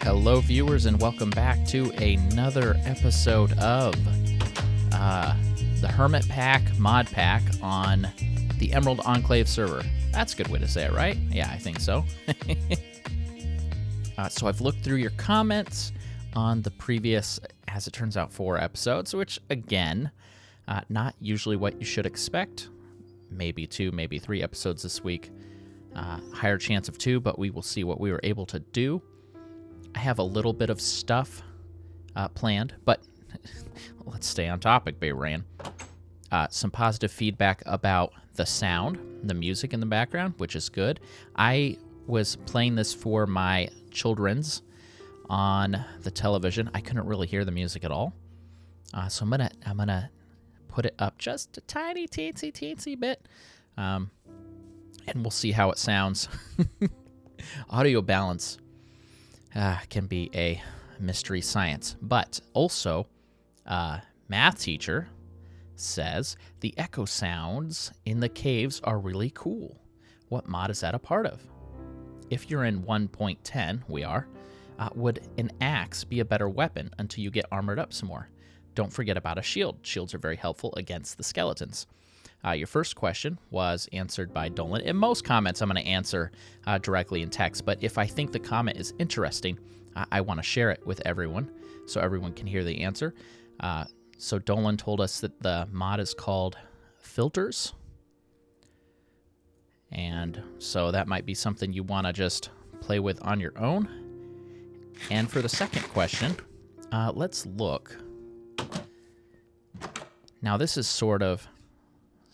Hello, viewers, and welcome back to another episode of the HermitPack mod pack on the Emerald Enclave server. That's a good way to say it, right? Yeah, I think so. So I've looked through your comments on the previous, as it turns out, 4 episodes, which, again, not usually what you should expect. Maybe 2, maybe 3 episodes this week. Higher chance of 2, but we will see what we were able to do. I have a little bit of stuff planned, but let's stay on topic, bRanN. Some positive feedback about the sound, the music in the background, which is good. I was playing this for my children's on the television. I couldn't really hear the music at all, so I'm gonna put it up just a tiny, teensy bit, and we'll see how it sounds. Audio balance can be a mystery science, but also math teacher says the echo sounds in the caves are really cool. What mod is that a part of? If you're in 1.10, we are, would an axe be a better weapon until you get armored up some more? Don't forget about a shield. Shields are very helpful against the skeletons. Your first question was answered by Dolan. In most comments, I'm going to answer directly in text, but if I think the comment is interesting, I want to share it with everyone so everyone can hear the answer. So Dolan told us that the mod is called Filters, and so that might be something you want to just play with on your own. And for the second question, let's look. Now, this is sort of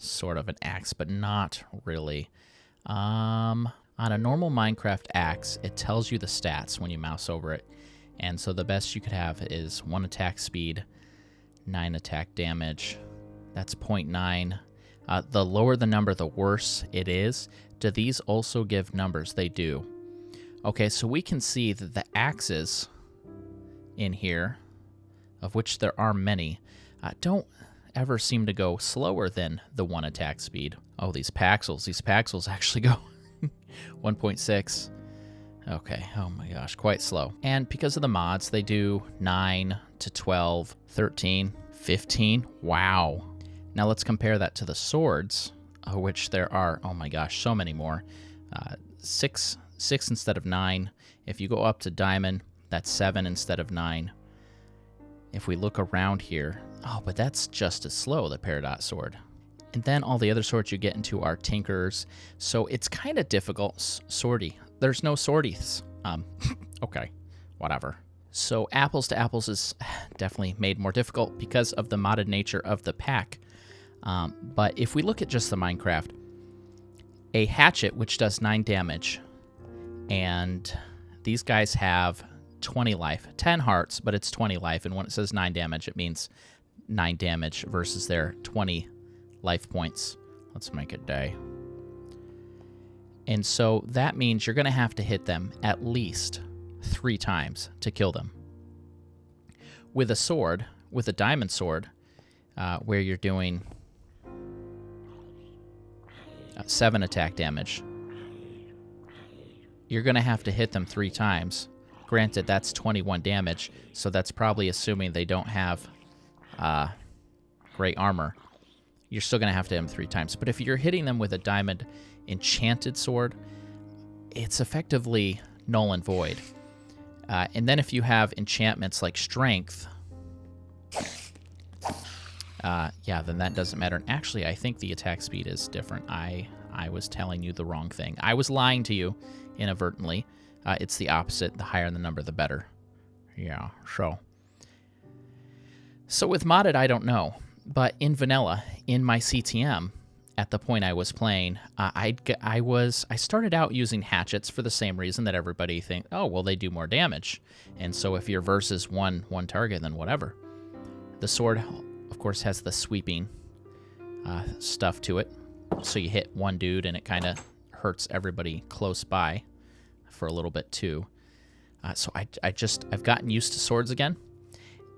an axe, but not really. On a normal Minecraft axe, it tells you the stats when you mouse over it. And so the best you could have is 1 attack speed, 9 attack damage. That's 0.9. The lower the number, the worse it is. Do these also give numbers? They do. Okay, so we can see that the axes in here, of which there are many, don't ever seem to go slower than the 1 attack speed. Oh, these paxels actually go 1.6. Okay, oh my gosh, quite slow. And because of the mods, they do 9 to 12, 13, 15. Wow. Now let's compare that to the swords, of which there are, oh my gosh, so many more. 6 instead of 9. If you go up to diamond, that's 7 instead of 9. If we look around here, oh, but that's just as slow, the Peridot sword. And then all the other swords you get into are Tinkers, so it's kind of difficult. Swordy. There's no swordies. Okay, whatever. So apples to apples is definitely made more difficult because of the modded nature of the pack. But if we look at just the Minecraft, a hatchet, which does 9 damage, and these guys have 20 life, 10 hearts, but it's 20 life, and when it says 9 damage, it means 9 damage versus their 20 life points. Let's make it day. And so that means you're going to have to hit them at least 3 times to kill them. With a sword, with a diamond sword, where you're doing 7 attack damage, you're going to have to hit them 3 times. Granted, that's 21 damage, so that's probably assuming they don't have great armor. You're still going to have to hit them 3 times. But if you're hitting them with a diamond enchanted sword, it's effectively null and void. And then if you have enchantments like strength, yeah, then that doesn't matter. And actually, I think the attack speed is different. I was telling you the wrong thing. I was lying to you inadvertently. It's the opposite. The higher the number, the better. Yeah, so with modded, I don't know. But in vanilla, in my CTM, at the point I was playing, I started out using hatchets for the same reason that everybody thinks, oh, well, they do more damage. And so if you're versus one target, then whatever. The sword, of course, has the sweeping stuff to it. So you hit one dude and it kind of hurts everybody close by for a little bit too. So I've gotten used to swords again.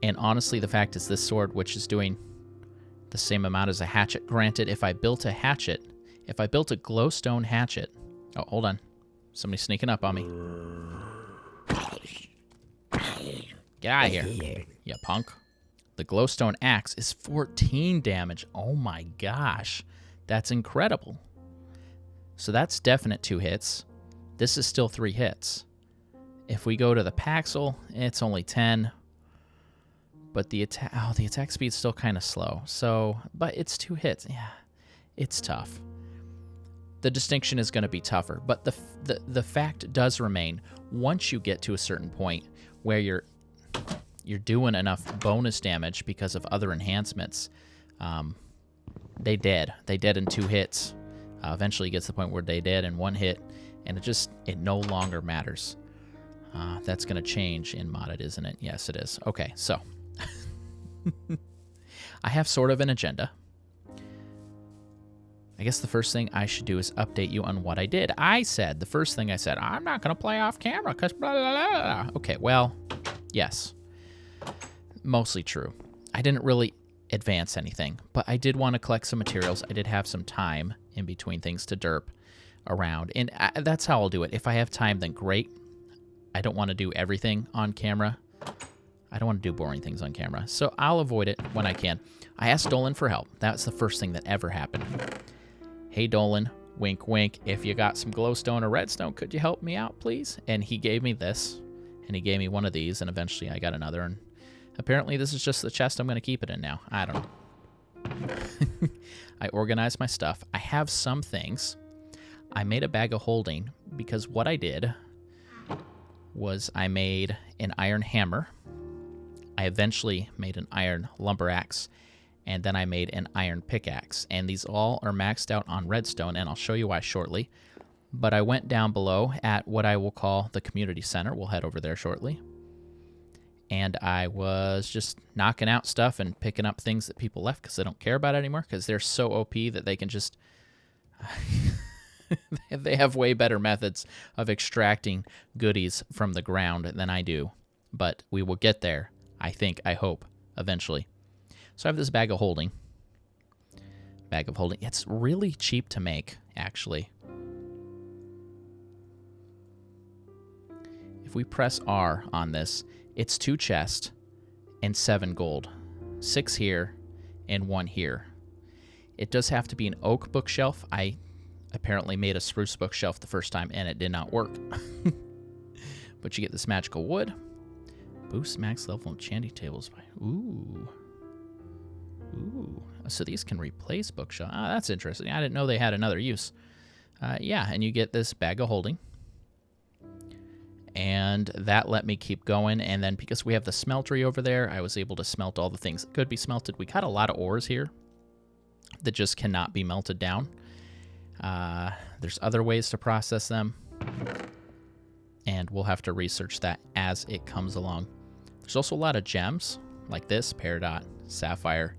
And honestly, the fact is this sword, which is doing the same amount as a hatchet. Granted, if I built a hatchet, if I built a glowstone hatchet... Oh, hold on. Somebody's sneaking up on me. Get out of here, you punk. The glowstone axe is 14 damage. Oh my gosh. That's incredible. So that's definite 2 hits. This is still 3 hits. If we go to the Paxel, it's only 10. But the attack speed's still kind of slow. So, but it's 2 hits. Yeah, it's tough. The distinction is going to be tougher. But the fact does remain, once you get to a certain point where you're doing enough bonus damage because of other enhancements, they dead. They dead in 2 hits. Eventually it gets to the point where they dead in 1 hit, and it no longer matters. That's going to change in modded, isn't it? Yes, it is. Okay, so I have sort of an agenda. I guess the first thing I should do is update you on what I did. The first thing I said, I'm not going to play off camera because blah, blah, blah, blah. Okay, well, yes. Mostly true. I didn't really advance anything, but I did want to collect some materials. I did have some time in between things to derp around, and that's how I'll do it. If I have time, then great. I don't want to do everything on camera. I don't want to do boring things on camera, so I'll avoid it when I can. I asked Dolan for help. That's the first thing that ever happened. Hey, Dolan, wink, wink, if you got some glowstone or redstone, could you help me out, please? And he gave me this, and he gave me one of these, and eventually I got another, and apparently this is just the chest I'm going to keep it in now. I don't know. I organized my stuff. I have some things. I made a bag of holding because what I did was I made an iron hammer. I eventually made an iron lumber axe, and then I made an iron pickaxe. And these all are maxed out on redstone, and I'll show you why shortly. But I went down below at what I will call the community center. We'll head over there shortly. And I was just knocking out stuff and picking up things that people left because they don't care about it anymore because they're so OP that they can just... they have way better methods of extracting goodies from the ground than I do. But we will get there, I think, I hope, eventually. So I have this bag of holding. It's really cheap to make, actually. If we press R on this, it's 2 chests and 7 gold. 6 here and 1 here. It does have to be an oak bookshelf. I apparently made a spruce bookshelf the first time and it did not work. But you get this magical wood. Boost max level enchanting tables by... Ooh. So these can replace bookshelf. Ah, that's interesting. I didn't know they had another use. Yeah, and you get this bag of holding. And that let me keep going. And then because we have the smeltery over there, I was able to smelt all the things that could be smelted. We got a lot of ores here that just cannot be melted down. There's other ways to process them. And we'll have to research that as it comes along. There's also a lot of gems like this, peridot, sapphire,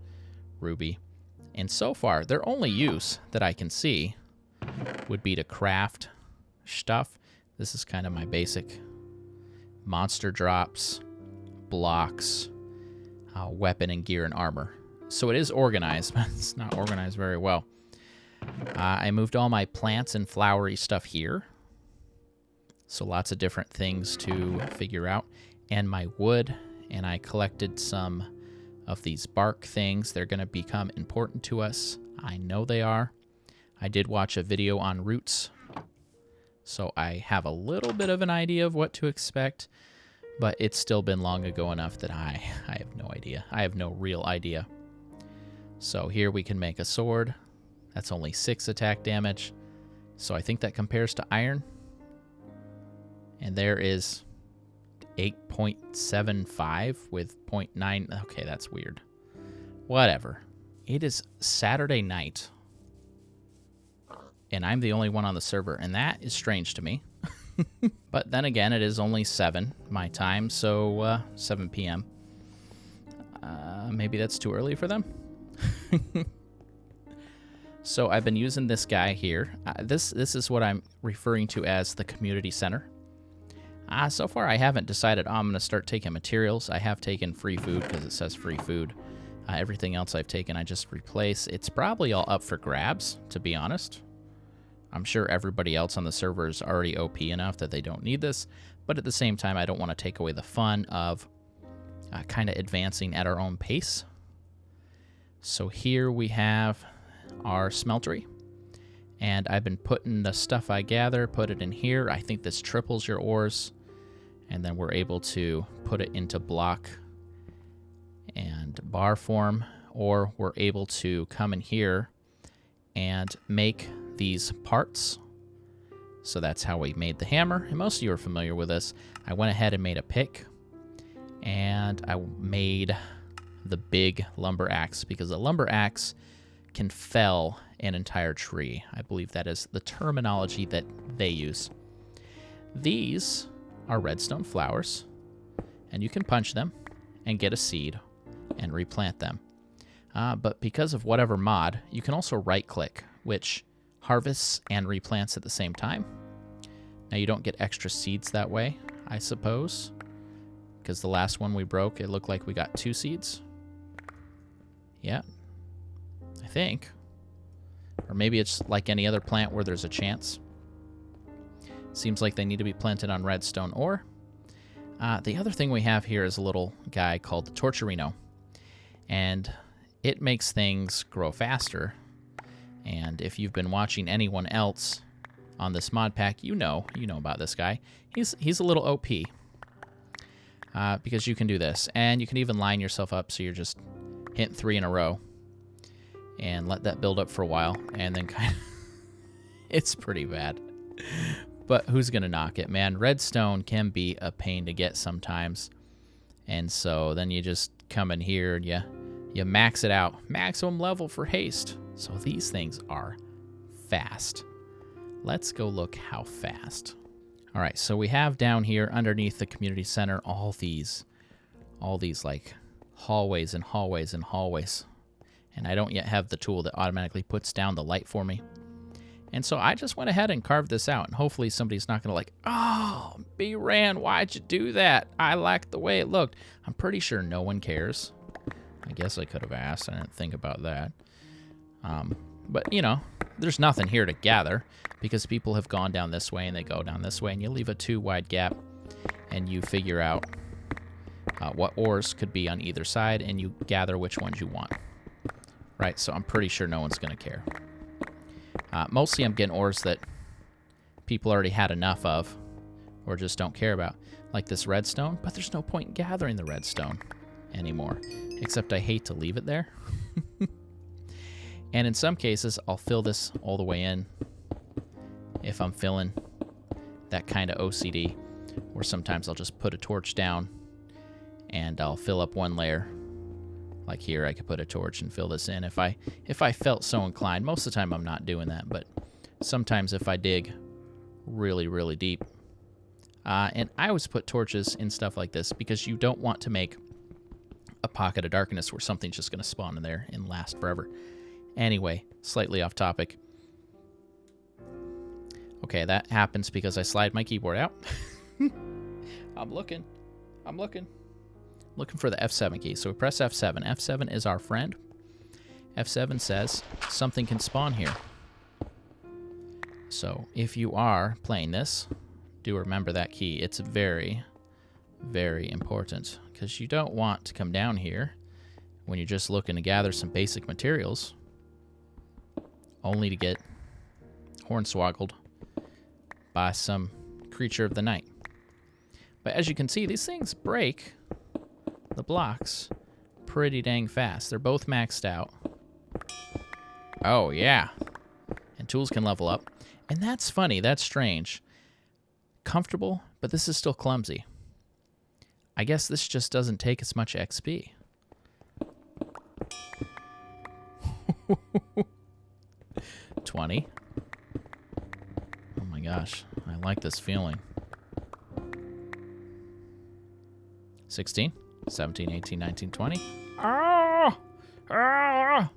ruby. And so far, their only use that I can see would be to craft stuff. This is kind of my basic monster drops, blocks, weapon and gear and armor. So it is organized, but it's not organized very well. I moved all my plants and flowery stuff here. So lots of different things to figure out. And my wood, and I collected some of these bark things. They're going to become important to us. I know they are. I did watch a video on roots, so I have a little bit of an idea of what to expect, but it's still been long ago enough that I have no idea. I have no real idea. So here we can make a sword. That's only 6 attack damage, so I think that compares to iron. And there is 8.75 with 0.9. Okay, that's weird. Whatever. It is Saturday night, and I'm the only one on the server, and that is strange to me. But then again, it is only 7 my time, so 7 p.m. Maybe that's too early for them. So I've been using this guy here. This is what I'm referring to as the community center. So far I haven't decided I'm going to start taking materials. I have taken free food because it says free food. Everything else I've taken, I just replace. It's probably all up for grabs, to be honest. I'm sure everybody else on the server is already OP enough that they don't need this, but at the same time, I don't want to take away the fun of kind of advancing at our own pace. So here we have our smeltery, and I've been putting the stuff I gather, put it in here. I think this triples your ores, and then we're able to put it into block and bar form, or we're able to come in here and make these parts. So that's how we made the hammer, and most of you are familiar with this. I went ahead and made a pick, and I made the big lumber axe, because a lumber axe can fell an entire tree. I believe that is the terminology that they use. These are redstone flowers, and you can punch them and get a seed and replant them. But because of whatever mod, you can also right-click, which harvests and replants at the same time. Now, you don't get extra seeds that way, I suppose, because the last one we broke, it looked like we got 2 seeds. Yeah, I think. Or maybe it's like any other plant where there's a chance. Seems like they need to be planted on redstone ore. The other thing we have here is a little guy called the Torturino, and it makes things grow faster. And if you've been watching anyone else on this mod pack, you know about this guy. He's a little OP, because you can do this, and you can even line yourself up so you're just hitting 3 in a row and let that build up for a while, and then kind of it's pretty bad. But who's gonna knock it, man? Redstone can be a pain to get sometimes, and so then you just come in here and you max it out, maximum level for haste. So these things are fast. Let's go look how fast. All right, so we have down here underneath the community center all these like hallways and hallways and hallways, and I don't yet have the tool that automatically puts down the light for me. And so I just went ahead and carved this out, and hopefully somebody's not going to like, oh, bRanN, why'd you do that? I liked the way it looked. I'm pretty sure no one cares. I guess I could have asked. I didn't think about that. But, you know, there's nothing here to gather because people have gone down this way and they go down this way, and you leave a 2-wide gap, and you figure out what ores could be on either side, and you gather which ones you want. Right, so I'm pretty sure no one's going to care. Mostly I'm getting ores that people already had enough of or just don't care about, like this redstone, but there's no point in gathering the redstone anymore, except I hate to leave it there. And in some cases, I'll fill this all the way in if I'm feeling that kind of OCD, or sometimes I'll just put a torch down and I'll fill up one layer. Like here, I could put a torch and fill this in if I felt so inclined. Most of the time I'm not doing that, but sometimes if I dig really, really deep. And I always put torches in stuff like this because you don't want to make a pocket of darkness where something's just going to spawn in there and last forever. Anyway, slightly off topic. Okay, that happens because I slide my keyboard out. I'm looking for the F7 key. So we press F7. F7 is our friend. F7 says something can spawn here. So if you are playing this, do remember that key. It's very, very important because you don't want to come down here when you're just looking to gather some basic materials only to get hornswoggled by some creature of the night. But as you can see, these things break the blocks pretty dang fast. They're both maxed out. Oh, yeah. And tools can level up. And that's funny. That's strange. Comfortable, but this is still clumsy. I guess this just doesn't take as much XP. 20. Oh my gosh. I like this feeling. 16. 17, 18, 19, 20. Ah! Ah!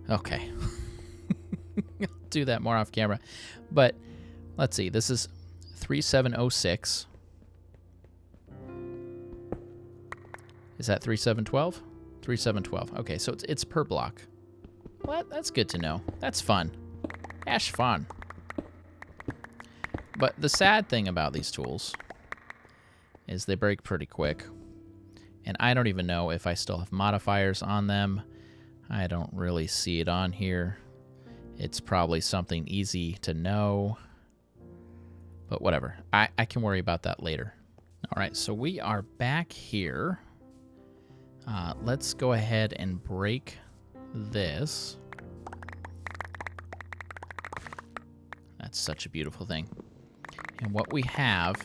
Okay. I'll do that more off camera. But let's see. This is 3706. Is that 3712? 3, 7, 12. Okay, so it's per block. Well, that's good to know. That's fun. Ash fun. But the sad thing about these tools is they break pretty quick. And I don't even know if I still have modifiers on them. I don't really see it on here. It's probably something easy to know. But whatever. I can worry about that later. All right, so we are back here. Let's go ahead and break this. That's such a beautiful thing. And what we have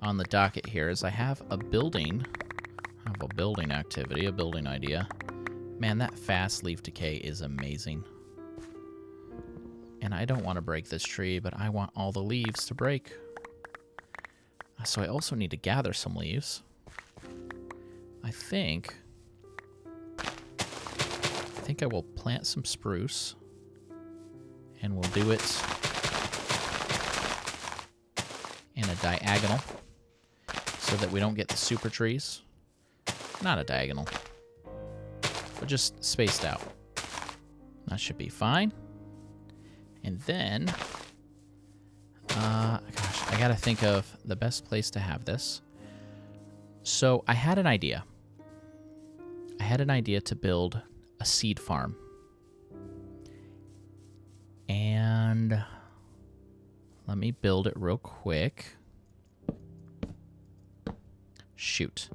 on the docket here is I have a building. I have a building activity, a building idea. Man, that fast leaf decay is amazing. And I don't want to break this tree, but I want all the leaves to break. So I also need to gather some leaves. I think I will plant some spruce. And we'll do it in a diagonal so that we don't get the super trees. Not a diagonal, but just spaced out. That should be fine. And then, gosh, I gotta think of the best place to have this. So I had an idea. I had an idea to build a seed farm. And let me build it real quick. Shoot.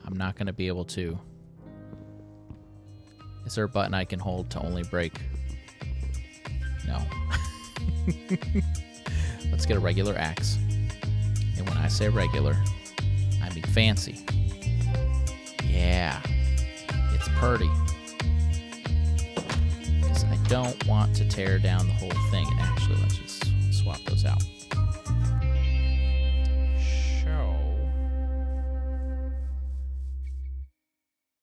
I'm not going to be able to. Is there a button I can hold to only break? No. Let's get a regular axe. And when I say regular, I mean fancy. Yeah. It's pretty. Because I don't want to tear down the whole thing. Actually, let's